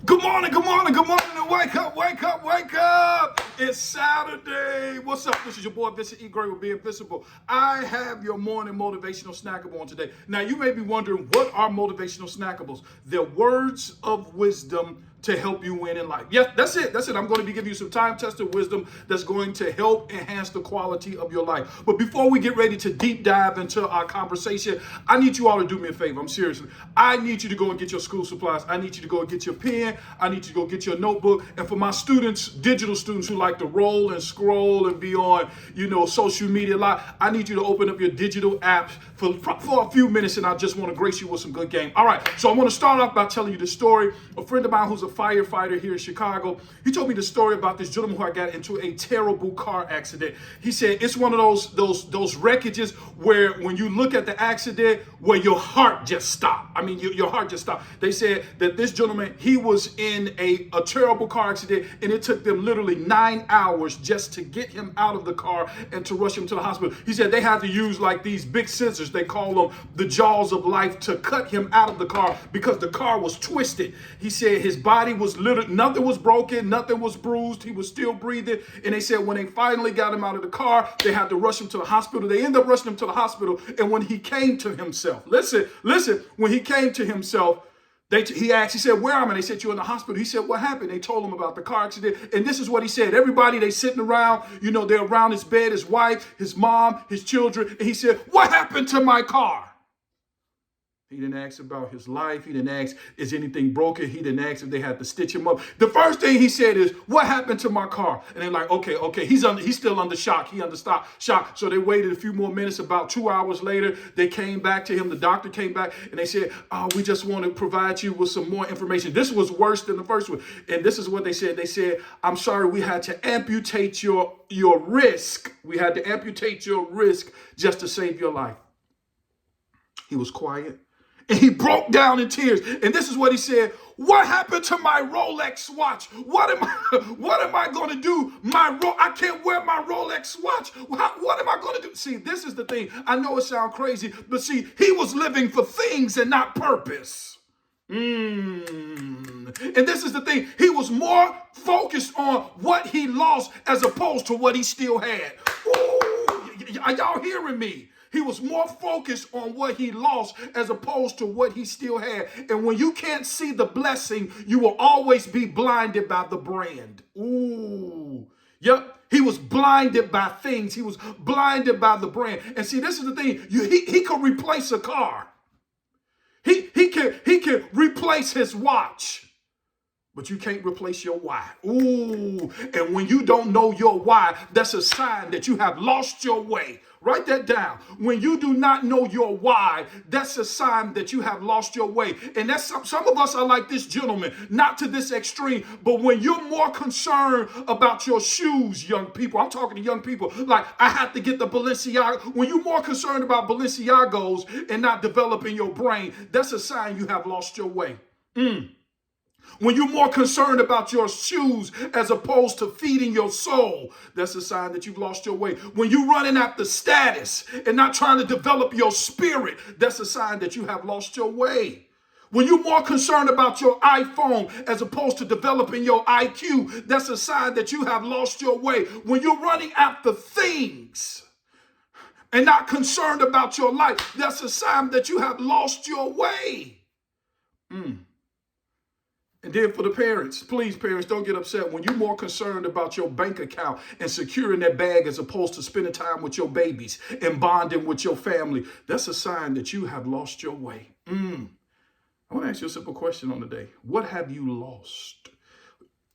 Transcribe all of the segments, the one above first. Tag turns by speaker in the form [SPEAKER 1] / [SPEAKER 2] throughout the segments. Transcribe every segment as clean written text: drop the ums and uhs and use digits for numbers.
[SPEAKER 1] Good morning, good morning, good morning, and wake up, wake up, wake up. It's Saturday. What's up? This is your boy, Vincent E. Gray with Be Invincible. I have your morning motivational snackable on today. Now, you may be wondering, what are motivational snackables? They're words of wisdom to help you win in life. Yes, that's it. That's it. I'm going to be giving you some time-tested wisdom that's going to help enhance the quality of your life. But before we get ready to deep dive into our conversation, I need you all to do me a favor. I'm serious. I need you to go and get your school supplies. I need you to go and get your pen. I need you to go get your notebook. And for my students, digital students who like to roll and scroll and be on, social media a lot, I need you to open up your digital apps for a few minutes, and I just want to grace you with some good game. All right, so I want to start off by telling you the story. A friend of mine who's a firefighter here in Chicago, he told me the story about this gentleman who got into a terrible car accident. He said it's one of those wreckages where when you look at the accident, where your heart just stopped. I mean, your heart just stopped. They said that this gentleman, he was in a terrible car accident, and it took them literally 9 hours just to get him out of the car and to rush him to the hospital. He said they had to use like these big scissors, they call them the jaws of life, to cut him out of the car because the car was twisted. He said his body was literally, nothing was broken, nothing was bruised, he was still breathing. And they said when they finally got him out of the car, they had to rush him to the hospital. They ended up rushing him to the hospital, and when he came to himself, listen, when he came to himself, he said, where am I? They said, you're in the hospital. He said, what happened? They told him about the car accident. And this is what he said. Everybody, they sitting around, they're around his bed, his wife, his mom, his children. And he said, what happened to my car? He didn't ask about his life. He didn't ask, is anything broken? He didn't ask if they had to stitch him up. The first thing he said is, what happened to my car? And they're like, okay. He's still under shock. He under shock. So they waited a few more minutes. About 2 hours later, they came back to him. The doctor came back and they said, we just want to provide you with some more information. This was worse than the first one. And this is what they said. They said, I'm sorry, we had to amputate your wrist. We had to amputate your wrist just to save your life. He was quiet. And he broke down in tears. And this is what he said. What happened to my Rolex watch? What am I going to do? I can't wear my Rolex watch. What am I going to do? See, this is the thing. I know it sounds crazy, but see, he was living for things and not purpose. And this is the thing. He was more focused on what he lost as opposed to what he still had. Ooh, are y'all hearing me? He was more focused on what he lost as opposed to what he still had. And when you can't see the blessing, you will always be blinded by the brand. Ooh. Yep. He was blinded by things. He was blinded by the brand. And see, this is the thing. He could replace a car. He can replace his watch. But you can't replace your why. Ooh. And when you don't know your why, that's a sign that you have lost your way. Write that down. When you do not know your why, that's a sign that you have lost your way. And that's some of us are like this gentleman, not to this extreme, but when you're more concerned about your shoes, young people, I'm talking to young people, like I have to get the Balenciaga. When you're more concerned about Balenciagos and not developing your brain, that's a sign you have lost your way. When you're more concerned about your shoes as opposed to feeding your soul, that's a sign that you've lost your way. When you're running after status and not trying to develop your spirit, that's a sign that you have lost your way. When you're more concerned about your iPhone as opposed to developing your IQ, that's a sign that you have lost your way. When you're running after things and not concerned about your life, that's a sign that you have lost your way. And then for the parents, please, parents, don't get upset. When you're more concerned about your bank account and securing that bag as opposed to spending time with your babies and bonding with your family, that's a sign that you have lost your way. I want to ask you a simple question on the day. What have you lost?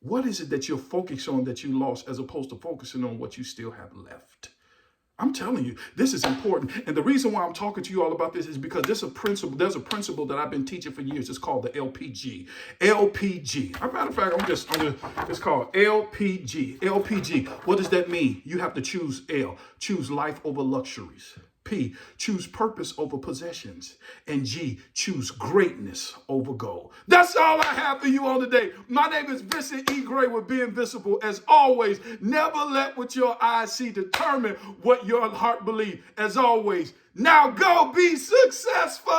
[SPEAKER 1] What is it that you're focused on that you lost as opposed to focusing on what you still have left? I'm telling you, this is important. And the reason why I'm talking to you all about this is because there's a principle that I've been teaching for years. It's called the LPG. LPG. As a matter of fact, it's called LPG. LPG. What does that mean? You have to choose L. Choose life over luxuries. P, choose purpose over possessions. And G, choose greatness over gold. That's all I have for you on today. My name is Vincent E. Gray with Be Invincible. As always, never let what your eyes see determine what your heart believes. As always, now go be successful.